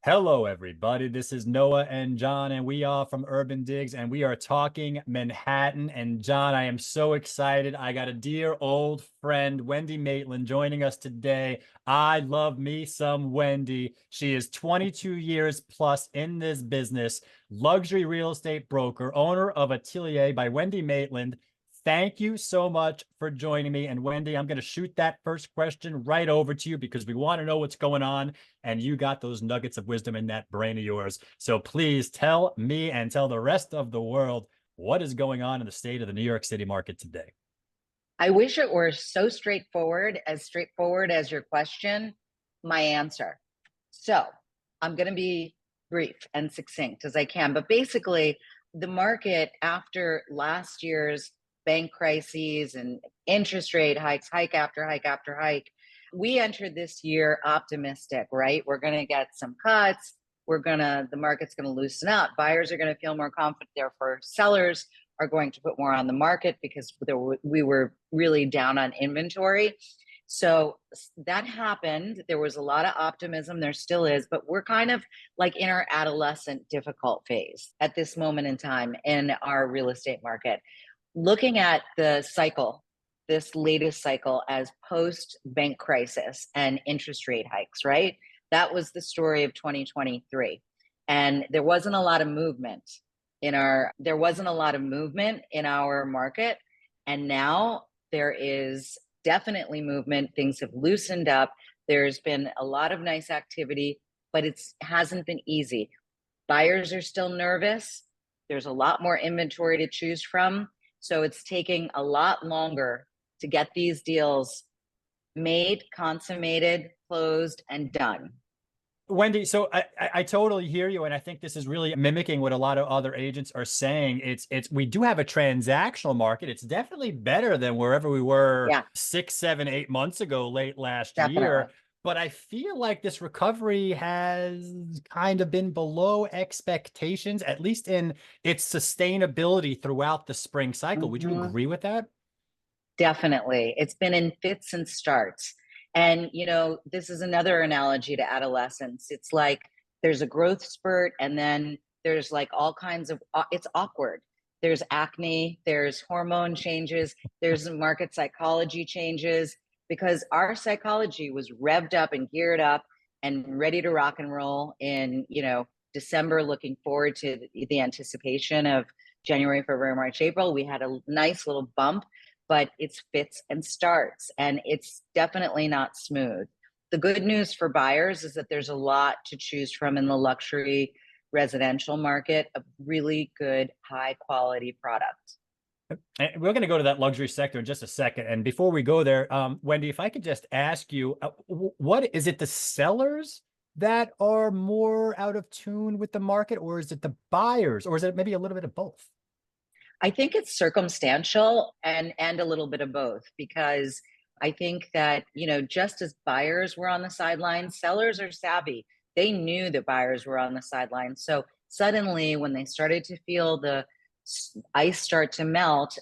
Hello, everybody. This is Noah and John, and we are from UrbanDigs, and we are talking Manhattan. And John, I am so excited. I got a dear old friend, Wendy Maitland, joining us today. I love me some Wendy. She is 22 years plus in this business, luxury real estate broker, owner of Atelier by Wendy Maitland. Thank you so much for joining me. And Wendy, I'm going to shoot that first question right over to you because we want to know what's going on. And you got those nuggets of wisdom in that brain of yours. So please tell me and tell the rest of the world what is going on in the state of the New York City market today. I wish it were so straightforward as your question, my answer. So I'm going to be brief and succinct as I can. But basically, the market after last year's bank crises and interest rate hikes, hike after hike after hike, we entered this year optimistic, right? We're going to get some cuts. The market's going to loosen up. Buyers are going to feel more confident. Therefore, sellers are going to put more on the market because we were really down on inventory. So that happened. There was a lot of optimism. There still is, but we're kind of like in our adolescent difficult phase at this moment in time in our real estate market. Looking at the cycle, this latest cycle as post bank crisis and interest rate hikes, right? That was the story of 2023. And there wasn't a lot of movement in our market. And now there is definitely movement. Things have loosened up. There's been a lot of nice activity, but it hasn't been easy. Buyers are still nervous. There's a lot more inventory to choose from. So it's taking a lot longer to get these deals made, consummated, closed, and done. Wendy, so I totally hear you, and I think this is really mimicking what a lot of other agents are saying. We do have a transactional market. It's definitely better than wherever we were Yeah, 6, 7, 8 months ago, late last definitely. year. But I feel like this recovery has kind of been below expectations, at least in its sustainability throughout the spring cycle. Would you Mhm. agree with that? Definitely. It's been in fits and starts. And, this is another analogy to adolescence. It's like there's a growth spurt, and then there's like all kinds of, it's awkward. There's acne, there's hormone changes, there's market psychology changes, because our psychology was revved up and geared up and ready to rock and roll in, December, looking forward to the anticipation of January, February, March, April. We had a nice little bump, but it's fits and starts, and it's definitely not smooth. The good news for buyers is that there's a lot to choose from in the luxury residential market of really good, high quality product. And we're going to go to that luxury sector in just a second. And before we go there, Wendy, if I could just ask you, what is it, the sellers that are more out of tune with the market, or is it the buyers, or is it maybe a little bit of both? I think it's circumstantial and a little bit of both, because I think that, just as buyers were on the sidelines, sellers are savvy. They knew that buyers were on the sidelines. So suddenly when they started to feel the ice start to melt,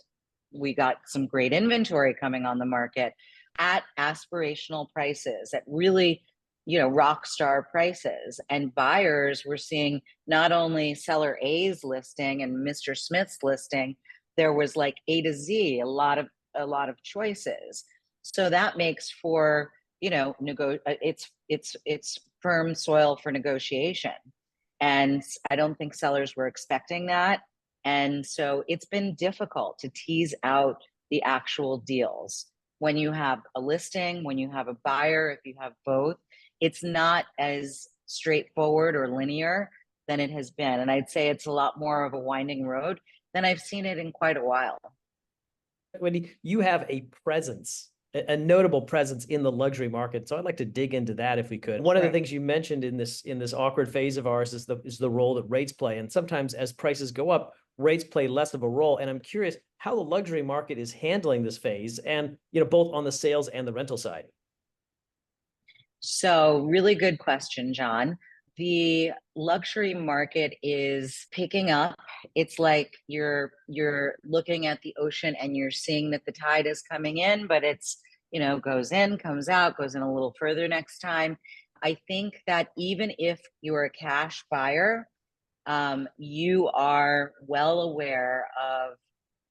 we got some great inventory coming on the market at aspirational prices, at really, rock star prices. And buyers were seeing not only seller A's listing and Mr. Smith's listing, there was like A to Z, a lot of choices. So that makes for, it's firm soil for negotiation. And I don't think sellers were expecting that. And so it's been difficult to tease out the actual deals. When you have a listing, when you have a buyer, if you have both, it's not as straightforward or linear than it has been. And I'd say it's a lot more of a winding road than I've seen it in quite a while. Wendy, you have a presence, a notable presence in the luxury market. So I'd like to dig into that if we could. One of the things you mentioned in this awkward phase of ours is the role that rates play. And sometimes as prices go up, rates play less of a role. And I'm curious how the luxury market is handling this phase, and both on the sales and the rental side. So, really good question, John. The luxury market is picking up. It's like you're looking at the ocean and you're seeing that the tide is coming in, but it's, goes in, comes out, goes in a little further next time. I think that even if you're a cash buyer, you are well aware of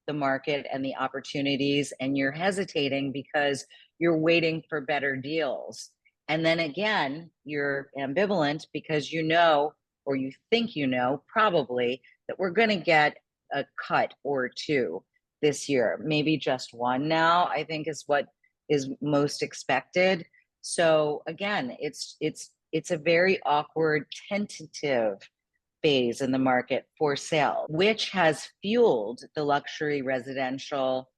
the market and the opportunities, and you're hesitating because you're waiting for better deals. And then again, you're ambivalent because you know, or you think you know, probably, that we're going to get a cut or two this year, maybe just one now, I think is what is most expected. So again, it's a very awkward, tentative phase in the market for sale, which has fueled the luxury residential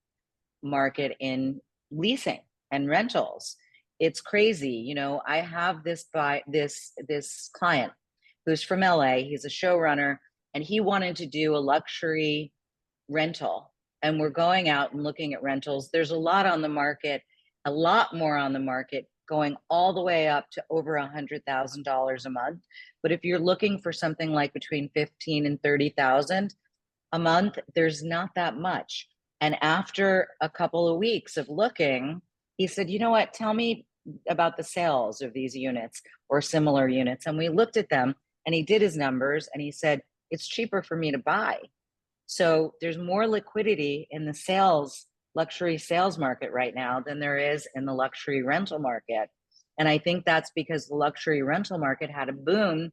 market in leasing and rentals. It's crazy. You know, I have this client who's from LA. He's a showrunner, and he wanted to do a luxury rental. And we're going out and looking at rentals. There's a lot on the market, a lot more on the market, going all the way up to over $100,000 a month. But if you're looking for something like between 15 and 30,000 a month, there's not that much. And after a couple of weeks of looking, he said, you know what, tell me about the sales of these units or similar units. And we looked at them, and he did his numbers, and he said, it's cheaper for me to buy. So there's more liquidity in the luxury sales market right now than there is in the luxury rental market. And I think that's because the luxury rental market had a boom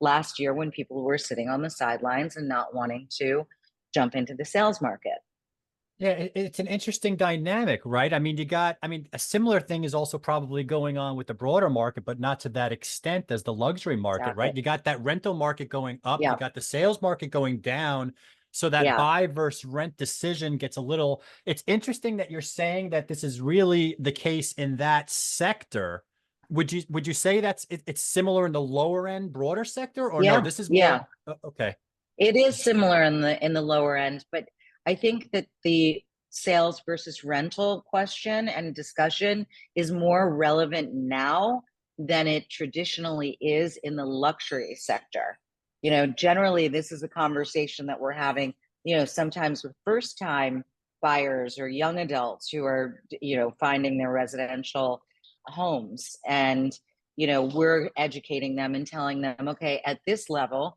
last year when people were sitting on the sidelines and not wanting to jump into the sales market. Yeah, it's an interesting dynamic, right? I mean, a similar thing is also probably going on with the broader market, but not to that extent as the luxury market, Exactly. right? You got that rental market going up, Yeah. you got the sales market going down. So that buy versus rent decision gets a little, it's interesting that you're saying that this is really the case in that sector. Would you say it's similar in the lower end, broader sector, or no, this is more, okay. It is similar in the lower end, but I think that the sales versus rental question and discussion is more relevant now than it traditionally is in the luxury sector. You know, generally this is a conversation that we're having, you know, sometimes with first-time buyers or young adults who are, you know, finding their residential homes. And, you know, we're educating them and telling them, okay, at this level,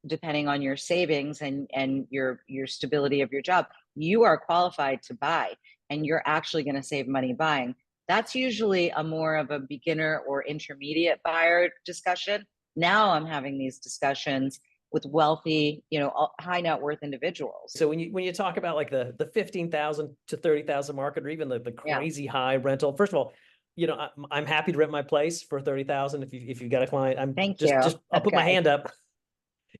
depending on your savings and your stability of your job, you are qualified to buy, and you're actually going to save money buying. That's usually a more of a beginner or intermediate buyer discussion. Now I'm having these discussions with wealthy, you know, high net worth individuals. So when you talk about like the 15,000 to 30,000 market, or even the crazy high rental, first of all, you know, I'm happy to rent my place for 30,000. If you've got a client, I'll put my hand up.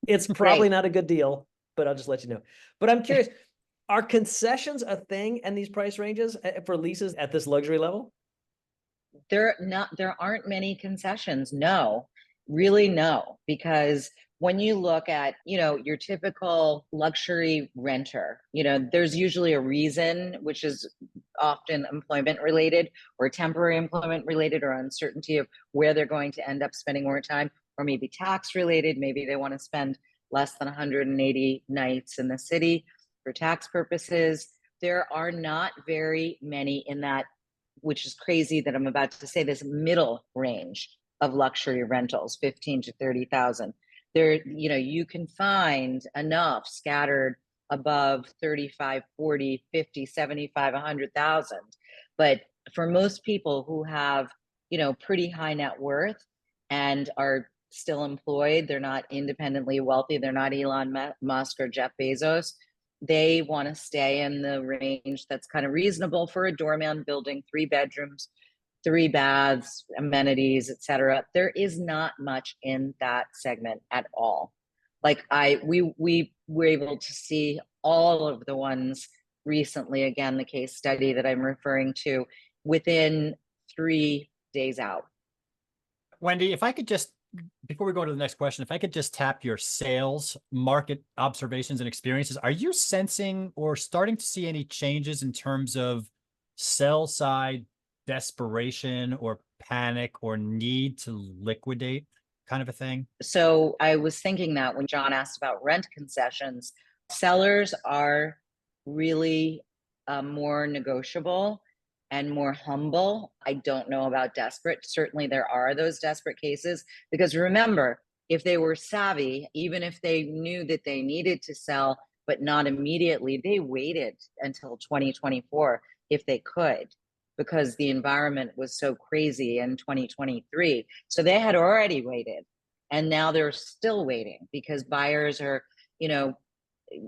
It's probably not a good deal, but I'll just let you know. But I'm curious, are concessions a thing in these price ranges for leases at this luxury level? There aren't many concessions. No, really no, because when you look at, you know, your typical luxury renter, you know, there's usually a reason, which is often employment related or temporary employment related, or uncertainty of where they're going to end up spending more time, or maybe tax related. Maybe they want to spend less than 180 nights in the city for tax purposes. There are not very many in that, which is crazy that I'm about to say, this middle range of luxury rentals, 15 to 30,000. There, you know, you can find enough scattered above 35, 40, 50, 75, 100,000. But for most people who have, you know, pretty high net worth and are still employed, they're not independently wealthy, they're not Elon Musk or Jeff Bezos, they want to stay in the range that's kind of reasonable for a doorman building, 3 bedrooms, 3 baths, amenities, etc. There is not much in that segment at all. Like we were able to see all of the ones recently, again, the case study that I'm referring to, within 3 days out. Wendy, if I could just, before we go to the next question, if I could just tap your sales market observations and experiences, are you sensing or starting to see any changes in terms of sell side desperation or panic or need to liquidate kind of a thing? So I was thinking that when John asked about rent concessions, sellers are really more negotiable and more humble. I don't know about desperate. Certainly there are those desperate cases, because remember, if they were savvy, even if they knew that they needed to sell, but not immediately, they waited until 2024 if they could, because the environment was so crazy in 2023. So they had already waited, and now they're still waiting because buyers are,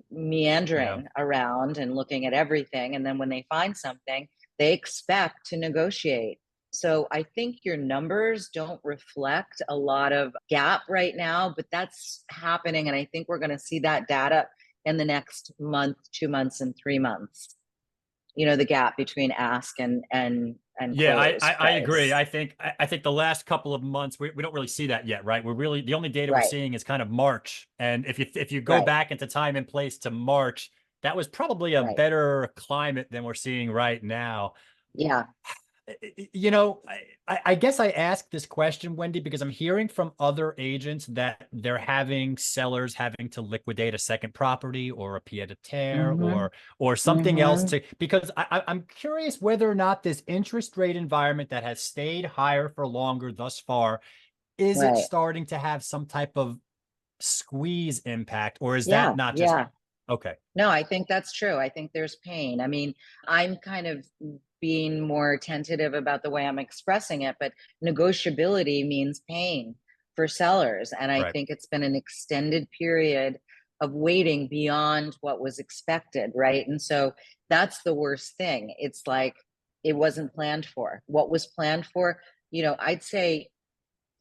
meandering around and looking at everything. And then when they find something, they expect to negotiate. So I think your numbers don't reflect a lot of gap right now, but that's happening. And I think we're going to see that data in the next month, 2 months, and 3 months. The gap between ask and Yeah, close I agree. price. I think the last couple of months we don't really see that yet, right? We're really, the only data we're Right, seeing is kind of March. And if you go right, back into time and place to March, that was probably a right. better climate than we're seeing right now. Yeah. You know, I guess I asked this question, Wendy, because I'm hearing from other agents that they're having sellers having to liquidate a second property or a pied a terre Mm-hmm. or something else Mm-hmm. to, because I'm curious whether or not this interest rate environment that has stayed higher for longer thus far, is it Right. starting to have some type of squeeze impact, or is that Yeah. not just Yeah. okay? No, I think that's true. I think there's pain. I mean, I'm kind of being more tentative about the way I'm expressing it, but negotiability means pain for sellers. And I Right. think it's been an extended period of waiting beyond what was expected, right? And so that's the worst thing. It's like it wasn't planned for. What was planned for, I'd say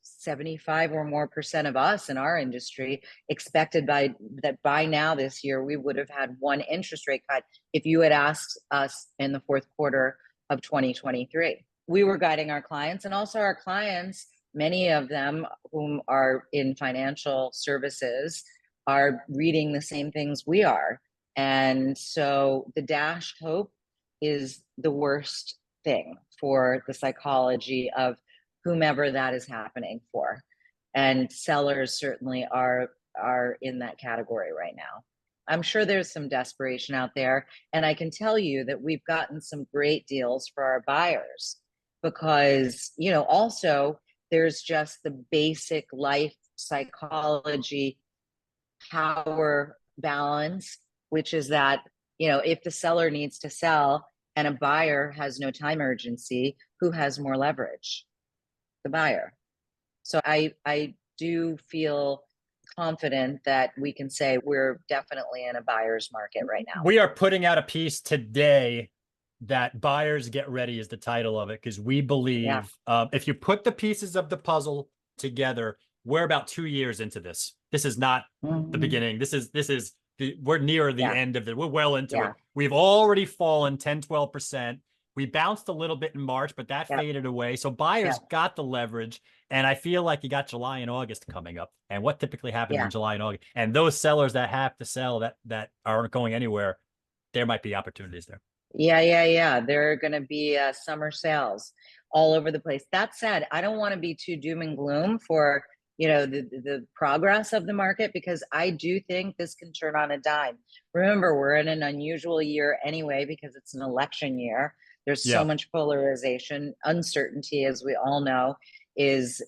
75 or more percent of us in our industry expected by now this year we would have had one interest rate cut if you had asked us in the fourth quarter of 2023. We were guiding our clients, and also our clients, many of them whom are in financial services, are reading the same things we are. And so the dashed hope is the worst thing for the psychology of whomever that is happening for. And sellers certainly are in that category right now. I'm sure there's some desperation out there. And I can tell you that we've gotten some great deals for our buyers because, also there's just the basic life psychology power balance, which is that, if the seller needs to sell and a buyer has no time urgency, who has more leverage? The buyer. So I do feel confident that we can say we're definitely in a buyer's market right now. We are putting out a piece today that Buyers Get Ready is the title of it, because we believe if you put the pieces of the puzzle together, we're about 2 years into this. This is not the beginning. We're near the end of it. We're well into it. We've already fallen 10-12%. We bounced a little bit in March, but that faded away. So buyers got the leverage. And I feel like you got July and August coming up. And what typically happens in July and August? And those sellers that have to sell that aren't going anywhere, there might be opportunities there. Yeah. There are going to be summer sales all over the place. That said, I don't want to be too doom and gloom for the progress of the market, because I do think this can turn on a dime. Remember, we're in an unusual year anyway because it's an election year. There's so much polarization, uncertainty, as we all know, is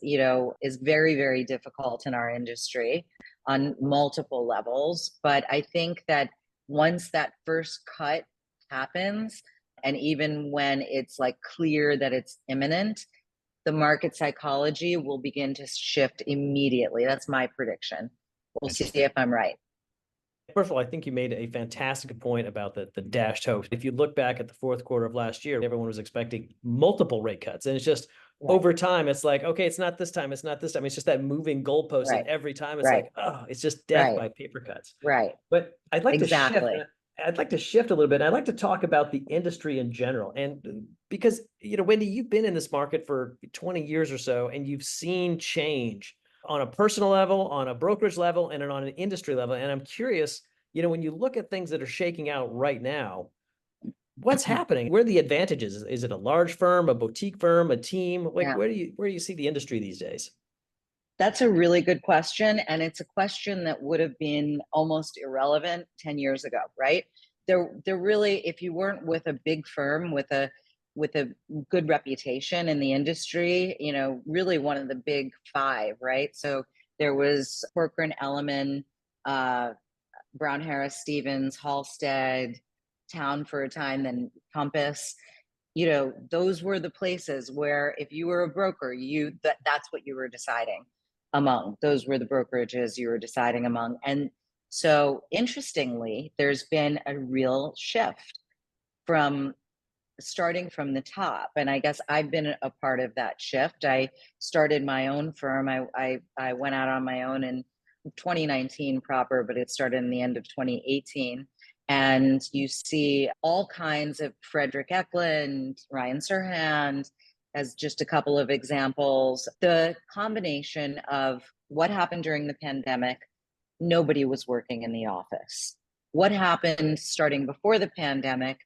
very, very difficult in our industry on multiple levels. But I think that once that first cut happens, and even when it's like clear that it's imminent, the market psychology will begin to shift immediately. That's my prediction. We'll see if I'm right. First of all, I think you made a fantastic point about the dashed hope. If you look back at the fourth quarter of last year, everyone was expecting multiple rate cuts. And it's just over time, it's like, okay, it's not this time. It's not this time. It's just that moving goalpost. And every time it's like, oh, it's just death by paper cuts. Right. But I'd like to shift. Exactly. I'd like to shift a little bit. I'd like to talk about the industry in general. And because, Wendy, you've been in this market for 20 years or so, and you've seen change on a personal level, on a brokerage level, and on an industry level. And I'm curious, when you look at things that are shaking out right now, what's happening? Where are the advantages? Is it a large firm, a boutique firm, a team? Like, where do you see the industry these days? That's a really good question. And it's a question that would have been almost irrelevant 10 years ago, right? There really, if you weren't with a big firm with a with a good reputation in the industry, you know, really one of the big five, right? So there was Corcoran, Elliman, Brown Harris, Stevens, Halstead, Town for a time, then Compass. You know, those were the places where if you were a broker, that's what you were deciding among. Those were the brokerages you were deciding among. And so interestingly, there's been a real shift from starting from the top. And I guess I've been a part of that shift. I started my own firm. I went out on my own in 2019 proper, but it started in the end of 2018. And you see all kinds of Frederick Eklund, Ryan Serhant, as just a couple of examples. The combination of what happened during the pandemic, nobody was working in the office. What happened starting before the pandemic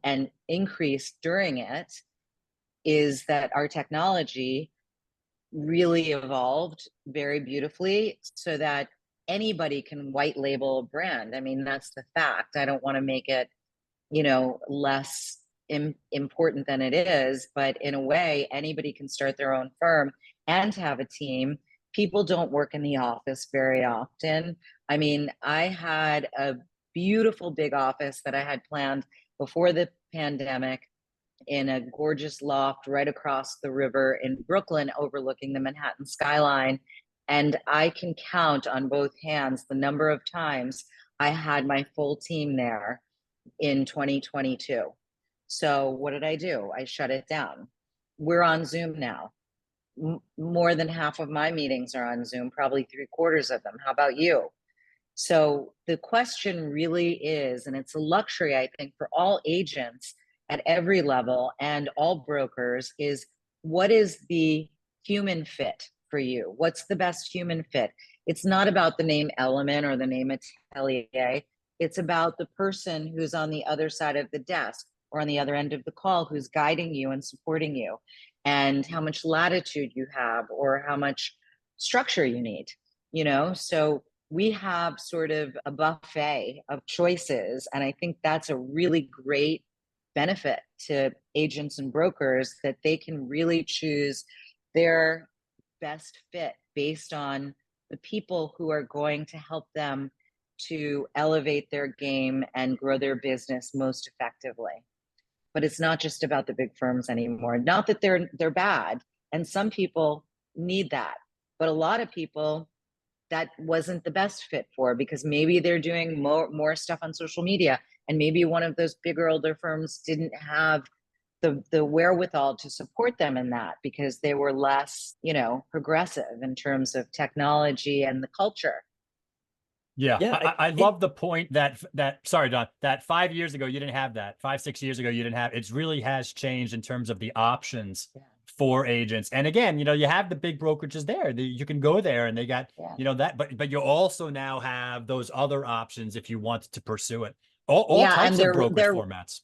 and increased during it is that our technology really evolved very beautifully so that anybody can white label a brand. I mean, that's the fact. I don't want to make it, you know, less important than it is, but in a way, anybody can start their own firm and have a team. People don't work in the office very often. I mean, I had a beautiful big office that I had planned before the pandemic in a gorgeous loft right across the river in Brooklyn, overlooking the Manhattan skyline. And I can count on both hands the number of times I had my full team there in 2022. So what did I do? I shut it down. We're on Zoom now. More than half of my meetings are on Zoom, probably 3/4 of them. How about you? So the question really is, and it's a luxury, I think, for all agents at every level and all brokers, is what is the human fit for you? What's the best human fit? It's not about the name Element or the name Atelier. It's about the person who's on the other side of the desk or on the other end of the call who's guiding you and supporting you, and how much latitude you have or how much structure you need, you know? So we have sort of a buffet of choices. And I think that's a really great benefit to agents and brokers, that they can really choose their best fit based on the people who are going to help them to elevate their game and grow their business most effectively. But it's not just about the big firms anymore. Not that they're bad, and some people need that, but a lot of people that wasn't the best fit for, because maybe they're doing more stuff on social media, and maybe one of those bigger older firms didn't have the wherewithal to support them in that because they were less, you know, progressive in terms of technology and the culture. Yeah, Yeah, I love the point that sorry, Don, that 5 years ago you didn't have that. 5, 6 years ago you didn't have. It really has changed in terms of the options for agents. And again, you know, you have the big brokerages there. You can go there and they got, you know, that, but you also now have those other options if you want to pursue it. All types of brokerage formats.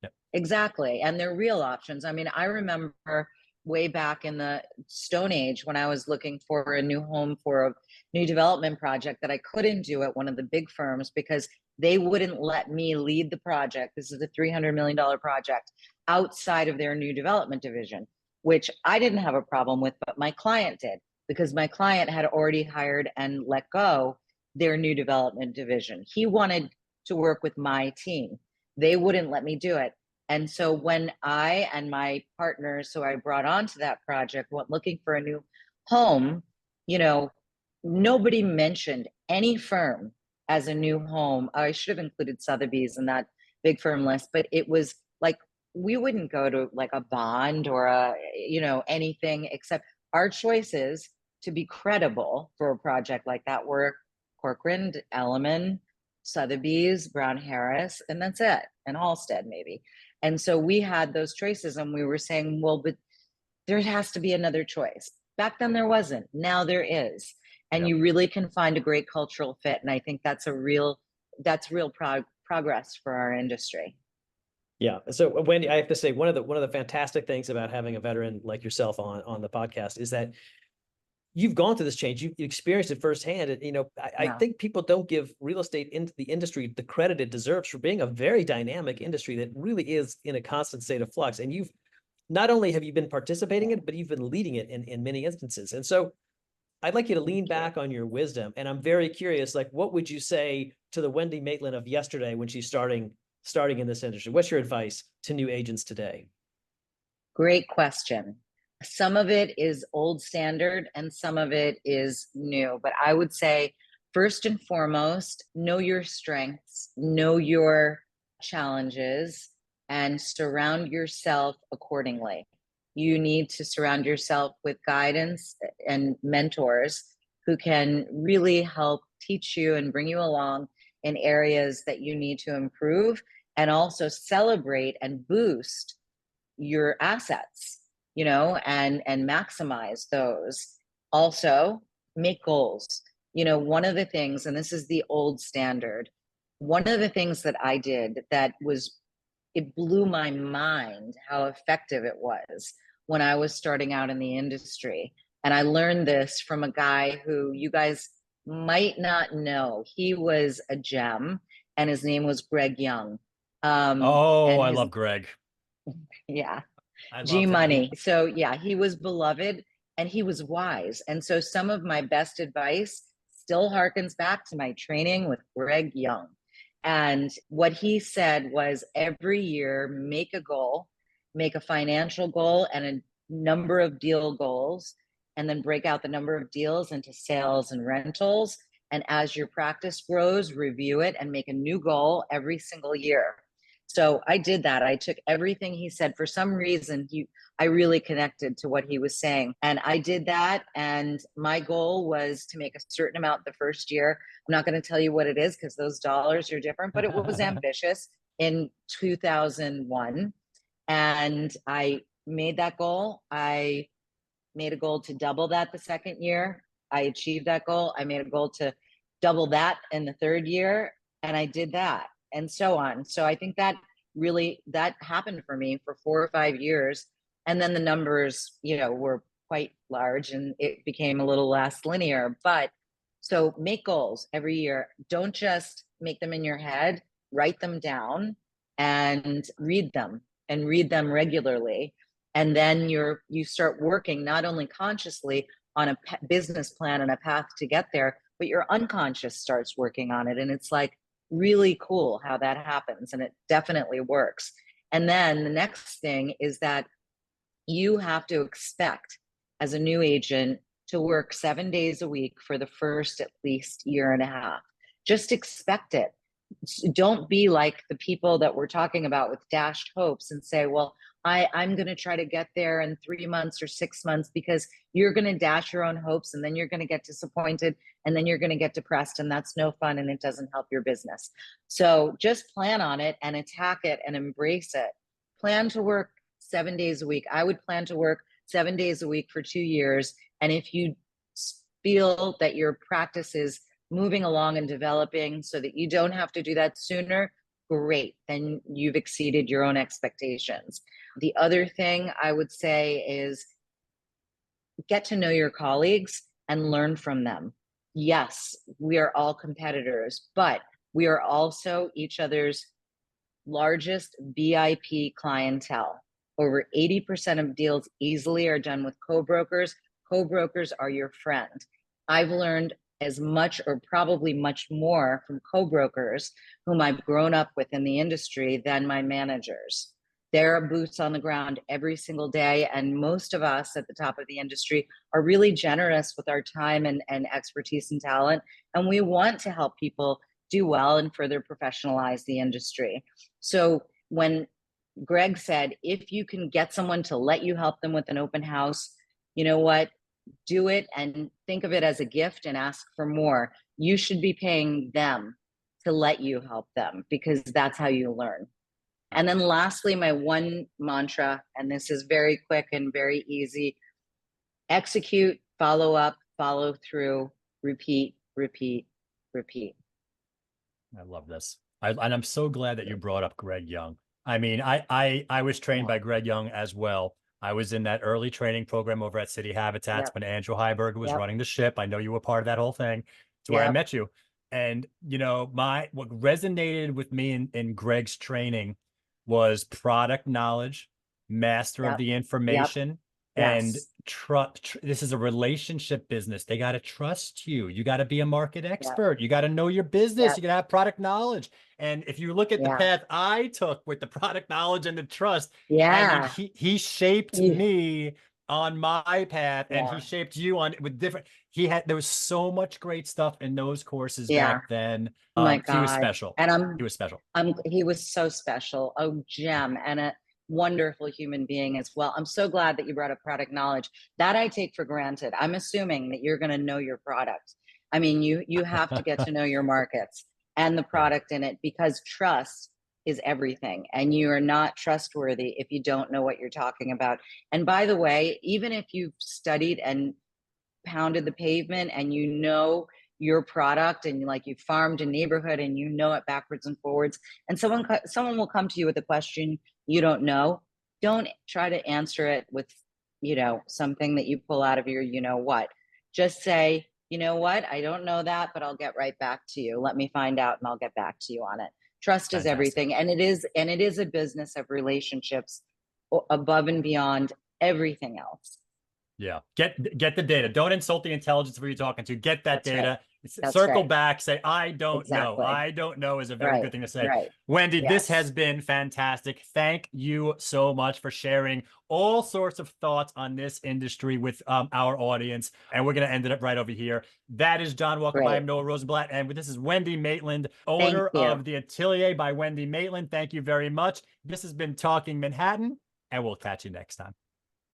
Yep. Exactly. And they're real options. I mean, I remember way back in the Stone Age when I was looking for a new home for a new development project that I couldn't do at one of the big firms because they wouldn't let me lead the project. This is a $300 million project outside of their new development division, which I didn't have a problem with, but my client did, because my client had already hired and let go their new development division. He wanted to work with my team. They wouldn't let me do it. And so when I and my partners, who I brought onto that project, went looking for a new home, you know, nobody mentioned any firm as a new home. I should have included Sotheby's in that big firm list, but it was like, we wouldn't go to like a Bond or a, you know, anything, except our choices to be credible for a project like that were Corcoran, Elliman, Sotheby's, Brown Harris, and that's it, and Halstead maybe. And so we had those choices, and we were saying, well, but there has to be another choice. Back then there wasn't. Now there is. And you really can find a great cultural fit. And I think that's real progress for our industry. Yeah. So Wendy, I have to say, one of the fantastic things about having a veteran like yourself on the podcast is that you've gone through this change, you experienced it firsthand. And, I think people don't give real estate into the industry the credit it deserves for being a very dynamic industry that really is in a constant state of flux. And you've not only have you been participating in it, but you've been leading it in many instances. And so I'd like you to lean back on your wisdom. And I'm very curious, like, what would you say to the Wendy Maitland of yesterday when she's starting in this industry? What's your advice to new agents today? Great question. Some of it is old standard and some of it is new, but I would say first and foremost, know your strengths, know your challenges, and surround yourself accordingly. You need to surround yourself with guidance and mentors who can really help teach you and bring you along in areas that you need to improve, and also celebrate and boost your assets, and maximize those. Also, make goals. One of the things, and this is the old standard, one of the things that I did that it blew my mind how effective it was when I was starting out in the industry. And I learned this from a guy who you guys might not know. He was a gem, and his name was Greg Young. I love Greg. Yeah. I G loved Money. So yeah, he was beloved and he was wise. And so some of my best advice still harkens back to my training with Greg Young. And what he said was every year, make a goal, make a financial goal and a number of deal goals, and then break out the number of deals into sales and rentals. And as your practice grows, review it and make a new goal every single year. So I did that. I took everything he said. For some reason, I really connected to what he was saying. And I did that. And my goal was to make a certain amount the first year. I'm not going to tell you what it is because those dollars are different, but it was ambitious in 2001. And I made that goal. I made a goal to double that the second year. I achieved that goal. I made a goal to double that in the third year. And I did that. And so on. So I think that happened for me for 4 or 5 years. And then the numbers, were quite large and it became a little less linear. But so make goals every year. Don't just make them in your head, write them down and read them regularly. And then you start working not only consciously on a business plan and a path to get there, but your unconscious starts working on it. And it's like, really cool how that happens, and it definitely works. And then the next thing is that you have to expect as a new agent to work 7 days a week for the first at least year and a half. Just expect it. Don't be like the people that we're talking about with dashed hopes and say, well, I'm going to try to get there in 3 months or 6 months, because you're going to dash your own hopes and then you're going to get disappointed and then you're going to get depressed, and that's no fun and it doesn't help your business. So just plan on it and attack it and embrace it. Plan to work 7 days a week. I would plan to work 7 days a week for 2 years. And if you feel that your practice is moving along and developing so that you don't have to do that sooner, great. Then you've exceeded your own expectations. The other thing I would say is get to know your colleagues and learn from them. Yes, we are all competitors, but we are also each other's largest VIP clientele. Over 80% of deals easily are done with co-brokers. Co-brokers are your friend. I've learned as much or probably much more from co-brokers whom I've grown up with in the industry than my managers. They're boots on the ground every single day. And most of us at the top of the industry are really generous with our time and expertise and talent. And we want to help people do well and further professionalize the industry. So when Greg said, if you can get someone to let you help them with an open house, you know what? Do it and think of it as a gift and ask for more. You should be paying them to let you help them, because that's how you learn. And then lastly, my one mantra, and this is very quick and very easy: execute, follow up, follow through, repeat, repeat, repeat. I love this. And I'm so glad that you brought up Greg Young. I mean, I was trained by Greg Young as well. I was in that early training program over at City Habitats Yep. when Andrew Heiberger was Yep. running the ship. I know you were part of that whole thing. It's where I Yep. met you. And, you know, what resonated with me in Greg's training was product knowledge, master of Yep. the Yep. information, and Yes. trust. This is a relationship business. They got to trust you. You got to be a market Yep. expert. You got to know your business. Yep. You got to have product knowledge. And if you look at the Yeah. path I took with the product knowledge and the trust, I Yeah. mean, he shaped Yeah. me on my path, and he Yeah. shaped you on with different. There was so much great stuff in those courses Yeah. back then. Oh my He was God. special. And He was special. he was so special, a gem and a wonderful human being as well. I'm so glad that you brought up product knowledge. That I take for granted. I'm assuming that you're going to know your product. I mean, you have to get to know your markets and the product in it, because trust is everything. And you are not trustworthy if you don't know what you're talking about. And by the way, even if you've studied and pounded the pavement and you know your product, and like you farmed a neighborhood and you know it backwards and forwards, and someone will come to you with a question you don't know, don't try to answer it with, you know, something that you pull out of your, you know what. Just say, you know what, I don't know that, but I'll get right back to you. Let me find out and I'll get back to you on it. Trust is Fantastic. everything, and it is a business of relationships above and beyond everything else. Yeah. Get the data. Don't insult the intelligence of who you're talking to. Get that That's right. data. That's Circle right. back. Say, I don't know. Exactly. I don't know is a very Right. good thing to say. Right. Wendy, this Yes. has been fantastic. Thank you so much for sharing all sorts of thoughts on this industry with our audience. And we're going to end it up right over here. That is John Walker. Great. I am Noah Rosenblatt. And this is Wendy Maitland, owner of the Atelier by Wendy Maitland. Thank you very much. This has been Talking Manhattan, and we'll catch you next time.